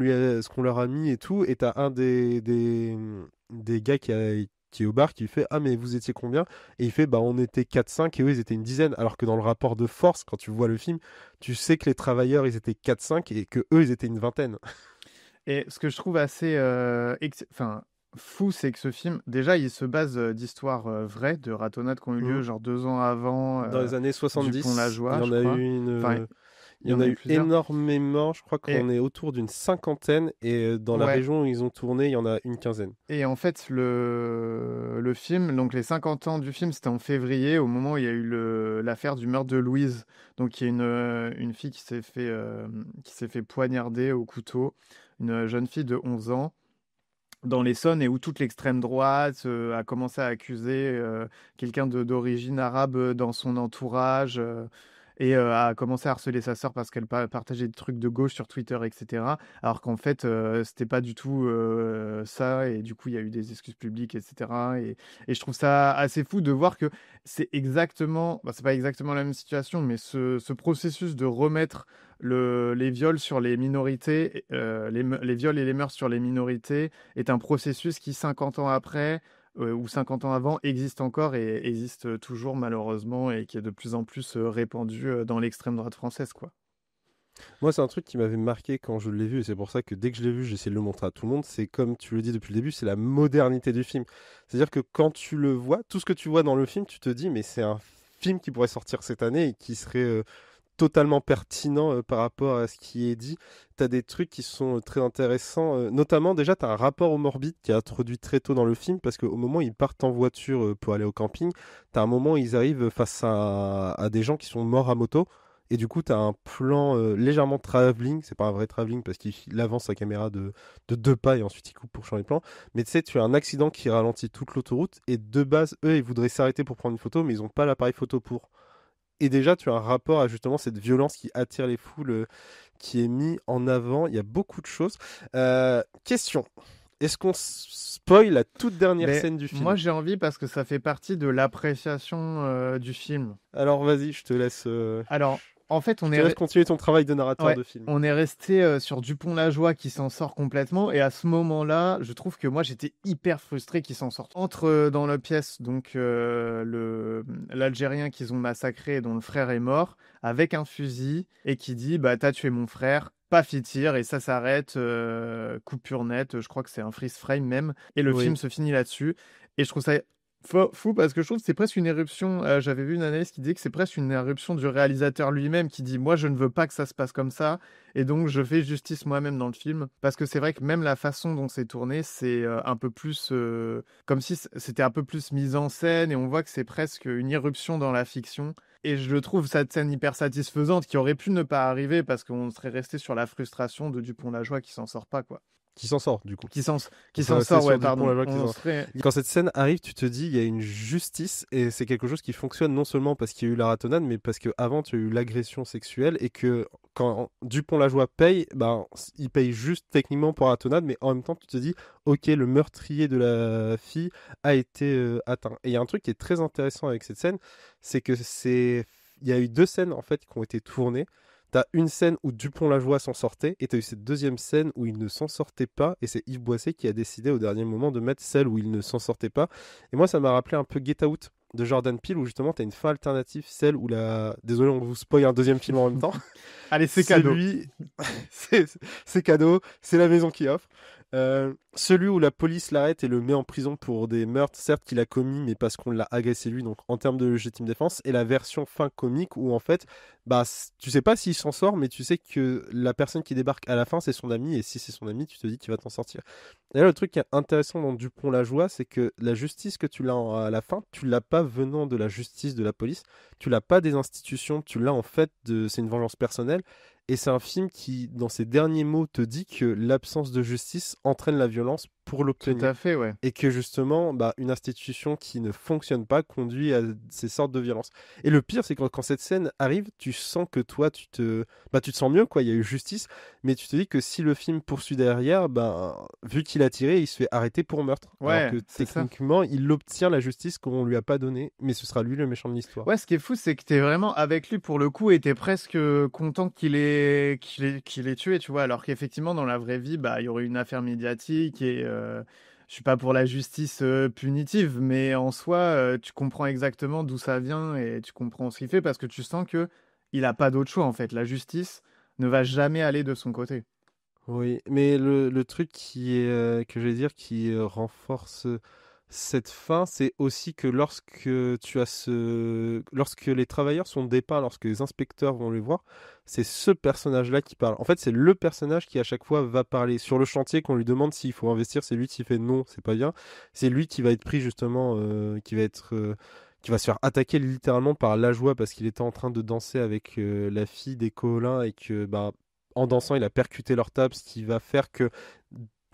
leur a mis et tout. Et t'as un des gars qui est au bar qui fait ah mais vous étiez combien et il fait on était 4-5 et eux ils étaient une dizaine, alors que dans le rapport de force quand tu vois le film tu sais que les travailleurs ils étaient 4-5 et que eux ils étaient une vingtaine. Et ce que je trouve assez fou, c'est que ce film, déjà, il se base d'histoires vraies, de ratonnades qui ont eu lieu genre 2 ans avant Dans les années 70 Dupont-Lajoie, il y en je a crois. eu une Enfin, il y en a eu plusieurs. énormément, je crois Et- qu'on est autour d'une 50aine et dans la Ouais. région où ils ont tourné il y en a une 15aine. Et en fait, le film, donc les 50 ans du film, c'était en février, au moment où il y a eu l'affaire du meurtre de Louise. Donc, il y a une fille qui s'est fait poignarder au couteau, une jeune fille de 11 ans, dans l'Essonne, et où toute l'extrême droite a commencé à accuser quelqu'un d'origine arabe dans son entourage. Et a commencé à harceler sa sœur parce qu'elle partageait des trucs de gauche sur Twitter, etc. Alors qu'en fait, c'était pas du tout ça. Et du coup, il y a eu des excuses publiques, etc. Et je trouve ça assez fou de voir que c'est exactement, c'est pas exactement la même situation, mais ce processus de remettre les viols sur les minorités, les viols et les mœurs sur les minorités, est un processus qui, 50 ans après, ou 50 ans avant, existe encore et existe toujours malheureusement, et qui est de plus en plus répandu dans l'extrême droite française, quoi. Moi, c'est un truc qui m'avait marqué quand je l'ai vu, et c'est pour ça que dès que je l'ai vu, j'essaie de le montrer à tout le monde. C'est comme tu le dis depuis le début, c'est la modernité du film. C'est-à-dire que quand tu le vois, tout ce que tu vois dans le film, tu te dis, mais c'est un film qui pourrait sortir cette année et qui serait totalement pertinent par rapport à ce qui est dit. Tu as des trucs qui sont très intéressants, notamment déjà, tu as un rapport au morbide qui est introduit très tôt dans le film, parce qu'au moment où ils partent en voiture pour aller au camping, tu as un moment où ils arrivent face à des gens qui sont morts à moto. Et du coup, tu as un plan légèrement travelling. C'est pas un vrai travelling parce qu'il avance sa caméra de 2 pas et ensuite il coupe pour changer de plan. Mais tu sais, tu as un accident qui ralentit toute l'autoroute. Et de base, eux, ils voudraient s'arrêter pour prendre une photo, mais ils n'ont pas l'appareil photo pour. Et déjà, tu as un rapport à justement cette violence qui attire les foules, qui est mis en avant. Il y a beaucoup de choses. Question. Est-ce qu'on spoil la toute dernière scène du film? Moi, j'ai envie parce que ça fait partie de l'appréciation du film. Alors, vas-y, je te laisse. Alors, en fait, Je te laisse continuer ton travail de narrateur Ouais, de film. on est resté sur Dupont-Lajoie qui s'en sort complètement, et à ce moment-là, je trouve que moi j'étais hyper frustré qu'il s'en sorte. Entre dans la pièce donc l'Algérien qu'ils ont massacré et dont le frère est mort avec un fusil et qui dit t'as tué mon frère, paf il tire et ça s'arrête, coupure nette, je crois que c'est un freeze frame même, et le Oui. film se finit là-dessus, et je trouve ça Fou parce que je trouve que c'est presque une éruption. J'avais vu une analyse qui disait que c'est presque une éruption du réalisateur lui-même qui dit moi je ne veux pas que ça se passe comme ça et donc je fais justice moi-même dans le film parce que c'est vrai que même la façon dont c'est tourné c'est un peu plus comme si c'était un peu plus mise en scène et on voit que c'est presque une irruption dans la fiction. Et je trouve cette scène hyper satisfaisante qui aurait pu ne pas arriver parce qu'on serait resté sur la frustration de Dupont-Lajoie qui s'en sort pas quoi. Qui s'en sort du coup. Qui s'en On sort, serait resté ouais, sur pardon. Dupont-Lajoie qui On s'en- serait... Quand cette scène arrive, tu te dis il y a une justice et c'est quelque chose qui fonctionne non seulement parce qu'il y a eu la ratonnade, mais parce qu'avant tu as eu l'agression sexuelle et que quand Dupont-Lajoie paye, ben, il paye juste techniquement pour la ratonnade, mais en même temps tu te dis ok, le meurtrier de la fille a été atteint. Et il y a un truc qui est très intéressant avec cette scène, c'est que il y a eu 2 scènes en fait qui ont été tournées. T'as une scène où Dupont-Lajoie s'en sortait, et t'as eu cette deuxième scène où il ne s'en sortait pas, et c'est Yves Boisset qui a décidé au dernier moment de mettre celle où il ne s'en sortait pas. Et moi, ça m'a rappelé un peu Get Out de Jordan Peele, où justement t'as une fin alternative, celle où la... Désolé, on vous spoil un deuxième film en même temps. Allez, c'est cadeau. C'est cadeau, c'est la maison qui offre. Celui où la police l'arrête et le met en prison pour des meurtres, certes qu'il a commis, mais parce qu'on l'a agressé lui, donc en termes de légitime défense, et la version fin comique où en fait, bah, tu sais pas s'il s'en sort, mais tu sais que la personne qui débarque à la fin, c'est son ami, et si c'est son ami, tu te dis qu'il va t'en sortir. Et là, le truc qui est intéressant dans Dupont-Lajoie, c'est que la justice que tu l'as à la fin, tu l'as pas venant de la justice de la police, tu l'as pas des institutions, tu l'as en fait c'est une vengeance personnelle. Et c'est un film qui, dans ses derniers mots, te dit que l'absence de justice entraîne la violence pour Tout l'obtenir. à fait, ouais. Et que justement, bah, une institution qui ne fonctionne pas conduit à ces sortes de violences. Et le pire, c'est que quand cette scène arrive, tu sens que toi, tu te sens mieux, quoi. Il y a eu justice, mais tu te dis que si le film poursuit derrière, bah, vu qu'il a tiré, il se fait arrêter pour meurtre. Ouais, alors que c'est ça. techniquement, il obtient la justice qu'on lui a pas donnée, mais ce sera lui le méchant de l'histoire. Ouais, ce qui est fou, c'est que t'es vraiment avec lui pour le coup et t'es presque content qu'il ait tué, tu vois. Alors qu'effectivement, dans la vraie vie, bah, il y aurait une affaire médiatique et je suis pas pour la justice punitive, mais en soi, tu comprends exactement d'où ça vient et tu comprends ce qu'il fait parce que tu sens que il a pas d'autre choix en fait. La justice ne va jamais aller de son côté. Oui, mais le truc qui est, que je vais dire, qui renforce cette fin, c'est aussi que lorsque lorsque les travailleurs sont dépeints, lorsque les inspecteurs vont les voir, c'est ce personnage-là qui parle. En fait, c'est le personnage qui à chaque fois va parler. Sur le chantier, qu'on lui demande s'il faut investir, c'est lui qui fait non, c'est pas bien. C'est lui qui va être pris justement, qui va se faire attaquer littéralement par Lajoie parce qu'il était en train de danser avec la fille des Colin et que bah, en dansant, il a percuté leur table, ce qui va faire que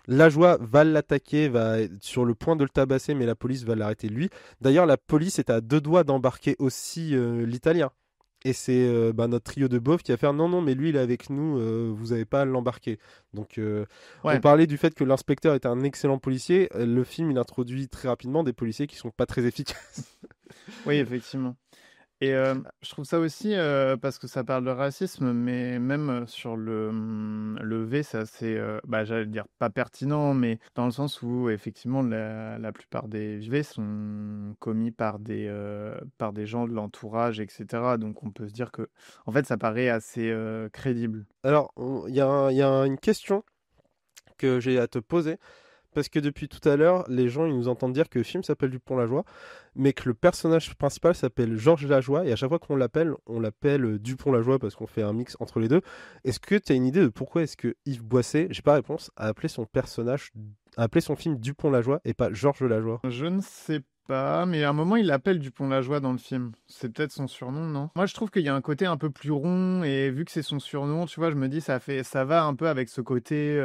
Lajoie va l'attaquer, va être sur le point de le tabasser, mais la police va l'arrêter lui. D'ailleurs, la police est à 2 doigts d'embarquer aussi l'Italien. Et c'est bah, notre trio de beaufs qui va faire non, non, mais lui, il est avec nous, vous n'avez pas à l'embarquer. Donc, Ouais. on parlait du fait que l'inspecteur est un excellent policier. Le film, il introduit très rapidement des policiers qui sont pas très efficaces. Oui, effectivement. Et je trouve ça aussi, parce que ça parle de racisme, mais même sur le V, c'est assez, bah, j'allais dire pas pertinent, mais dans le sens où effectivement la plupart des V sont commis par des gens de l'entourage, etc. Donc on peut se dire que, en fait, ça paraît assez crédible. Alors, il y a une question que j'ai à te poser. Parce que depuis tout à l'heure, les gens ils nous entendent dire que le film s'appelle Dupont-Lajoie, mais que le personnage principal s'appelle Georges Lajoie, et à chaque fois qu'on l'appelle, on l'appelle Dupont-Lajoie parce qu'on fait un mix entre les deux. Est-ce que tu as une idée de pourquoi est-ce que Yves Boisset, j'ai pas réponse, a appelé son film Dupont-Lajoie et pas Georges Lajoie? Je ne sais pas, mais à un moment, il l'appelle Dupont-Lajoie dans le film. C'est peut-être son surnom, non? Moi, je trouve qu'il y a un côté un peu plus rond, et vu que c'est son surnom, tu vois, je me dis, ça va un peu avec ce côté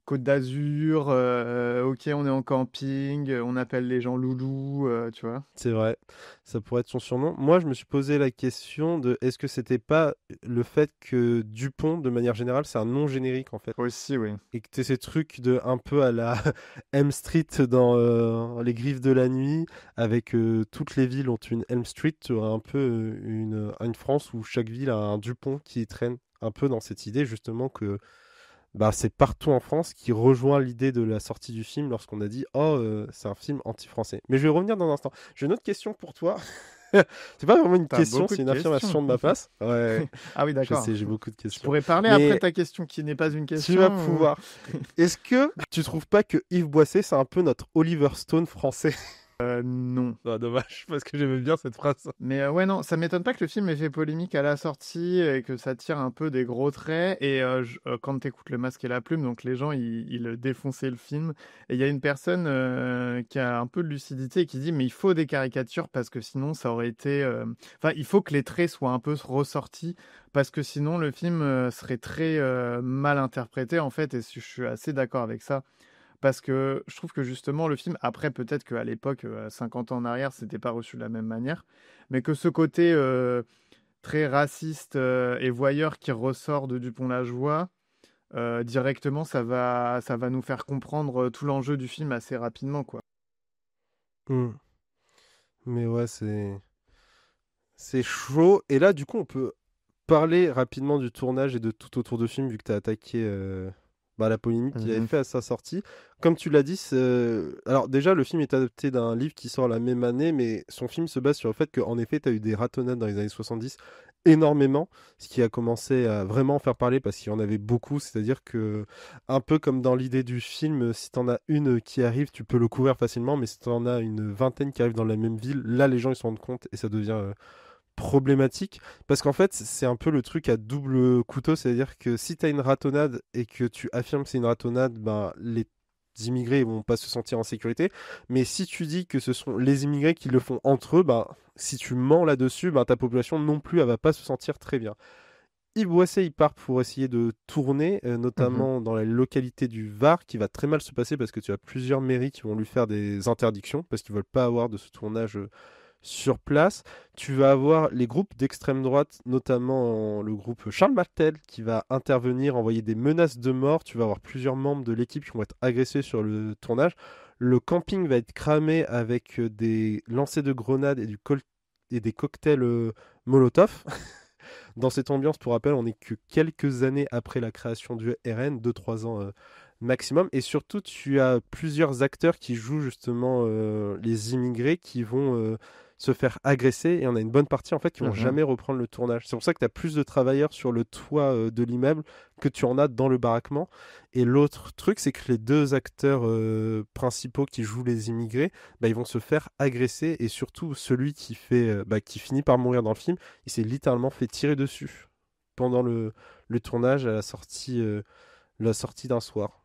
Côte d'Azur, ok, on est en camping, on appelle les gens loulou, tu vois. C'est vrai, ça pourrait être son surnom. Moi, je me suis posé la question de est-ce que c'était pas le fait que Dupont, de manière générale, c'est un nom générique en fait. Aussi, oui. Et que tu ces trucs de un peu à la Elm Street dans Les Griffes de la Nuit, avec toutes les villes ont une Elm Street, tu aurais un peu une France où chaque ville a un Dupont qui traîne, un peu dans cette idée justement que bah, c'est partout en France qui rejoint l'idée de la sortie du film lorsqu'on a dit oh c'est un film anti-français. Mais je vais revenir dans un instant. J'ai une autre question pour toi. C'est pas vraiment une T'as question, beaucoup c'est de une affirmation questions. de ma place. Ouais, Ah oui, je d'accord. sais, j'ai beaucoup de Je questions. pourrais parler Mais après ta question qui n'est pas une question. tu vas ou- pouvoir. Est-ce que tu trouves pas que Yves Boisset, c'est un peu notre Oliver Stone français? Non. Ah, dommage, parce que j'aimais bien cette phrase. Mais ouais, non, ça m'étonne pas que le film ait fait polémique à la sortie et que ça tire un peu des gros traits. Et quand t'écoutes Le Masque et la Plume, donc les gens, ils défonçaient le film. Et il y a une personne qui a un peu de lucidité et qui dit, mais il faut des caricatures parce que sinon ça aurait été... Enfin, il faut que les traits soient un peu ressortis parce que sinon le film serait très mal interprété en fait. Et je suis assez d'accord avec ça. Parce que je trouve que justement, le film, après, peut-être qu'à l'époque, 50 ans en arrière, c'était pas reçu de la même manière, mais que ce côté très raciste et voyeur qui ressort de Dupont-la-Joie, directement, ça va nous faire comprendre tout l'enjeu du film assez rapidement, quoi. Hmm. Mais ouais, c'est chaud. Et là, du coup, on peut parler rapidement du tournage et de tout autour du film, vu que tu as attaqué la polémique qu'il avait Mhm. fait à sa sortie. Comme tu l'as dit, alors déjà, le film est adapté d'un livre qui sort la même année, mais son film se base sur le fait qu'en effet, tu as eu des ratonnades dans les années 70, énormément, ce qui a commencé à vraiment faire parler parce qu'il y en avait beaucoup. C'est-à-dire que, un peu comme dans l'idée du film, si tu en as une qui arrive, tu peux le couvrir facilement, mais si tu en as une vingtaine qui arrivent dans la même ville, là, les gens ils se rendent compte et ça devient problématique parce qu'en fait c'est un peu le truc à double couteau, c'est-à-dire que si tu as une ratonnade et que tu affirmes que c'est une ratonnade, ben, les immigrés vont pas se sentir en sécurité, mais si tu dis que ce sont les immigrés qui le font entre eux, ben, si tu mens là-dessus, ben, ta population non plus elle va pas se sentir très bien. Yves Boisset il part pour essayer de tourner, Mhm. notamment dans la localité du Var, qui va très mal se passer parce que tu as plusieurs mairies qui vont lui faire des interdictions parce qu'ils veulent pas avoir de ce tournage sur place. Tu vas avoir les groupes d'extrême droite, notamment le groupe Charles Martel, qui va intervenir, envoyer des menaces de mort. Tu vas avoir plusieurs membres de l'équipe qui vont être agressés sur le tournage. Le camping va être cramé avec des lancers de grenades et des cocktails Molotov. Dans cette ambiance, pour rappel, on n'est que quelques années après la création du RN, 2-3 ans maximum. Et surtout, tu as plusieurs acteurs qui jouent justement les immigrés qui vont se faire agresser. Et on a une bonne partie en fait qui vont Mhm. jamais reprendre le tournage. C'est pour ça que tu as plus de travailleurs sur le toit de l'immeuble que tu en as dans le baraquement. Et l'autre truc, c'est que les deux acteurs principaux qui jouent les immigrés, bah, ils vont se faire agresser. Et surtout, celui qui finit par mourir dans le film, il s'est littéralement fait tirer dessus pendant le tournage à la sortie d'un soir.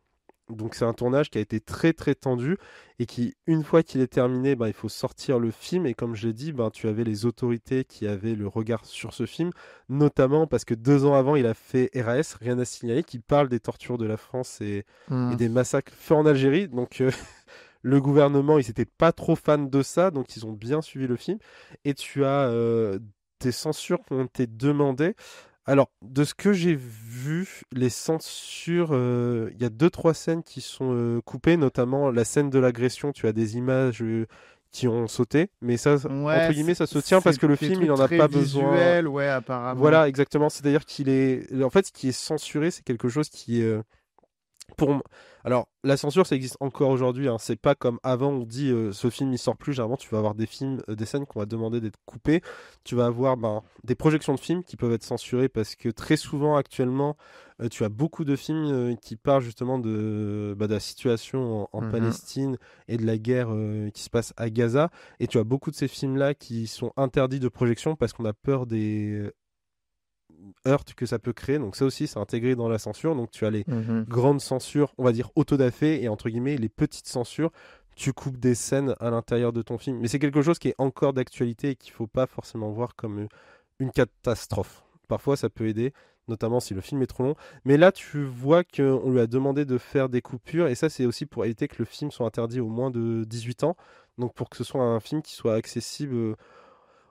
Donc c'est un tournage qui a été très très tendu et qui, une fois qu'il est terminé, ben, il faut sortir le film. Et comme je l'ai dit, ben, tu avais les autorités qui avaient le regard sur ce film, notamment parce que 2 ans avant, il a fait RAS, Rien à signaler, qui parle des tortures de la France et Mhm. des massacres faits en Algérie. Donc le gouvernement, ils n'étaient pas trop fans de ça, donc ils ont bien suivi le film. Et tu as des censures qui ont été demandées. Alors, de ce que j'ai vu, les censures, il y a 2-3 scènes qui sont coupées, notamment la scène de l'agression. Tu as des images qui ont sauté, mais ça, entre Ouais, guillemets, ça se tient parce c'est que le des film, il trucs n'en a très pas besoin. visuels, ouais, apparemment. Voilà, exactement. C'est-à-dire qu'il est. En fait, ce qui est censuré, c'est quelque chose qui est pour... Alors, la censure, ça existe encore aujourd'hui. Hein. C'est pas comme avant, on dit ce film il sort plus. Généralement, tu vas avoir des films, des scènes qu'on va demander d'être coupées. Tu vas avoir des projections de films qui peuvent être censurées parce que très souvent, actuellement, tu as beaucoup de films qui parlent justement de la situation en Mhm. Palestine et de la guerre qui se passe à Gaza. Et tu as beaucoup de ces films-là qui sont interdits de projection parce qu'on a peur des heurts que ça peut créer. Donc ça aussi, c'est intégré dans la censure. Donc tu as les Mhm. grandes censures, on va dire autodafé, et entre guillemets les petites censures. Tu coupes des scènes à l'intérieur de ton film. Mais c'est quelque chose qui est encore d'actualité et qu'il faut pas forcément voir comme une catastrophe. Parfois, ça peut aider, notamment si le film est trop long. Mais là, tu vois qu'on lui a demandé de faire des coupures, et ça, c'est aussi pour éviter que le film soit interdit au moins de 18 ans. Donc pour que ce soit un film qui soit accessible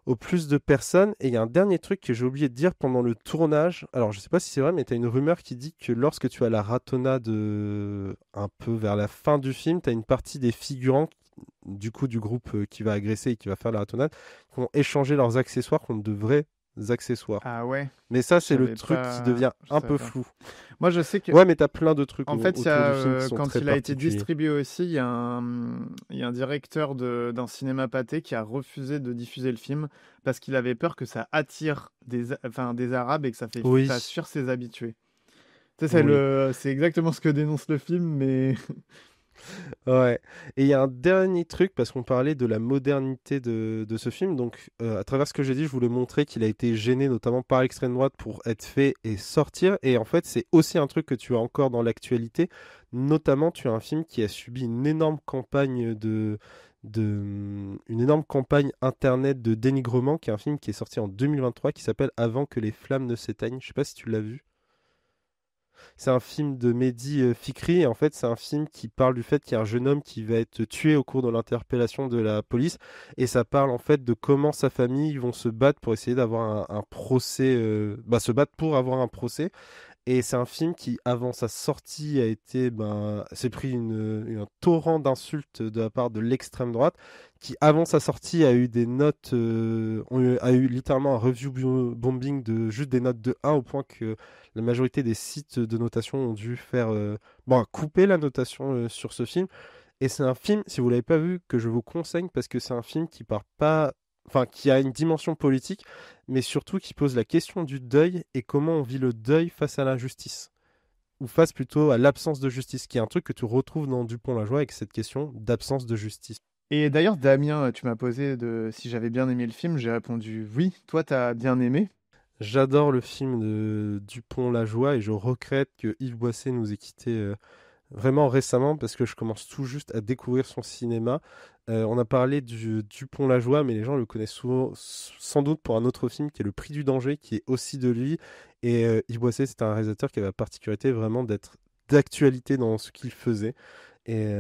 au plus de personnes. Et il y a un dernier truc que j'ai oublié de dire pendant le tournage. Alors, je sais pas si c'est vrai, mais tu as une rumeur qui dit que lorsque tu as la ratonnade un peu vers la fin du film, tu as une partie des figurants du coup du groupe qui va agresser et qui va faire la ratonnade qui vont échanger leurs accessoires contre de vrais accessoires. Ah ouais, Mais ça, je c'est le savais truc qui pas, devient je un savais peu pas. flou. Moi, je sais que, Ouais, mais t'as plein de trucs en fait, autour du film qui sont quand très il a été particuliers. distribué aussi, il y a un directeur d'un cinéma pâté qui a refusé de diffuser le film parce qu'il avait peur que ça attire des Arabes et que ça Oui, fasse fuir ses habitués. Tu sais, oui. c'est exactement ce que dénonce le film, mais Ouais. Et il y a un dernier truc, parce qu'on parlait de la modernité de ce film. Donc, à travers ce que j'ai dit, je voulais montrer qu'il a été gêné, notamment par l'extrême droite, pour être fait et sortir. Et en fait, c'est aussi un truc que tu as encore dans l'actualité. Notamment, tu as un film qui a subi une énorme campagne une énorme campagne internet de dénigrement, qui est un film qui est sorti en 2023, qui s'appelle Avant que les flammes ne s'éteignent. Je sais pas si tu l'as vu. C'est un film de Mehdi Fikri, et en fait c'est un film qui parle du fait qu'il y a un jeune homme qui va être tué au cours de l'interpellation de la police, et ça parle en fait de comment sa famille vont se battre pour essayer d'avoir un procès, se battre pour avoir un procès. Et c'est un film qui, avant sa sortie, a été, s'est pris un torrent d'insultes de la part de l'extrême droite, qui, avant sa sortie, a eu des notes, a eu littéralement un review bombing de juste des notes de 1, au point que la majorité des sites de notation ont dû couper la notation sur ce film. Et c'est un film, si vous l'avez pas vu, que je vous conseille, parce que c'est un film qui part pas, enfin, qui a une dimension politique, mais surtout qui pose la question du deuil et comment on vit le deuil face à l'injustice. Ou face plutôt à l'absence de justice, qui est un truc que tu retrouves dans Dupont-la-Joie avec cette question d'absence de justice. Et d'ailleurs, Damien, tu m'as posé si j'avais bien aimé le film, j'ai répondu oui. Toi, t'as bien aimé? J'adore le film de Dupont-la-Joie et je regrette que Yves Boisset nous ait quittés vraiment récemment, parce que je commence tout juste à découvrir son cinéma. On a parlé du Dupont-la-Joie, mais les gens le connaissent sans doute pour un autre film qui est Le Prix du danger, qui est aussi de lui. Et Yves Boisset, c'est un réalisateur qui avait la particularité vraiment d'être d'actualité dans ce qu'il faisait. Et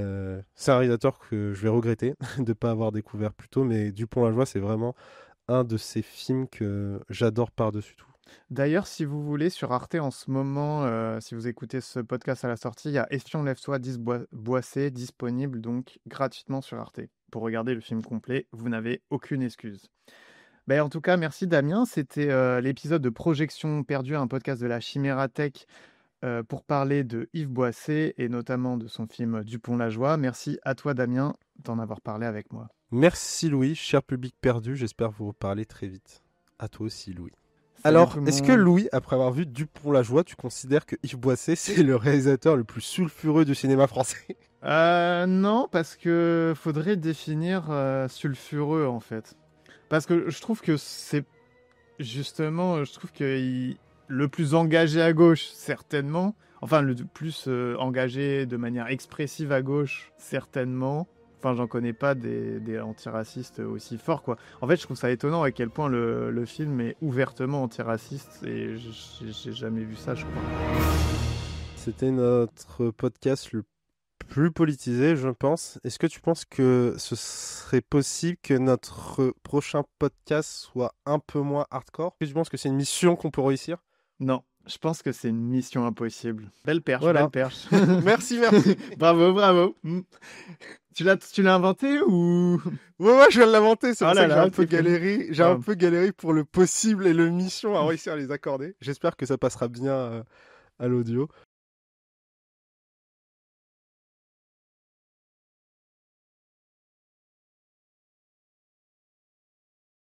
c'est un réalisateur que je vais regretter de ne pas avoir découvert plus tôt, mais Dupont-la-Joie, c'est vraiment un de ces films que j'adore par-dessus tout. D'ailleurs, si vous voulez, sur Arte en ce moment, si vous écoutez ce podcast à la sortie, il y a Espion lève-toi Boissé disponible donc gratuitement sur Arte. Pour regarder le film complet, vous n'avez aucune excuse. En tout cas, merci Damien. C'était l'épisode de Projection perdue, un podcast de la Chimérathèque pour parler de Yves Boisset et notamment de son film Dupont-la-Joie. Merci à toi Damien d'en avoir parlé avec moi. Merci Louis, cher public perdu, j'espère vous reparler très vite. À toi aussi Louis. Salut Alors, tout le est-ce monde. que Louis, après avoir vu Dupont-la-Joie, tu considères que Yves Boisset, c'est le réalisateur le plus sulfureux du cinéma français? Non, parce que faudrait définir sulfureux en fait. Parce que je trouve que c'est justement, je trouve que le plus engagé à gauche, certainement. Enfin, le plus engagé de manière expressive à gauche, certainement. Enfin, j'en connais pas des antiracistes aussi forts, quoi. En fait, je trouve ça étonnant à quel point le film est ouvertement antiraciste et j'ai jamais vu ça, je crois. C'était notre podcast le plus politisé, je pense. Est-ce que tu penses que ce serait possible que notre prochain podcast soit un peu moins hardcore? Est-ce que tu penses que c'est une mission qu'on peut réussir? Non, je pense que c'est une mission impossible. Belle perche, Voilà. belle perche. Merci. Bravo, bravo. Tu l'as inventé ou... Ouais, je viens de l'inventer, c'est pour Oh ça là que là, j'ai un peu t'es fou. galéré. J'ai Ouais. un peu galéré pour le possible et le mission à réussir à les accorder. J'espère que ça passera bien à l'audio.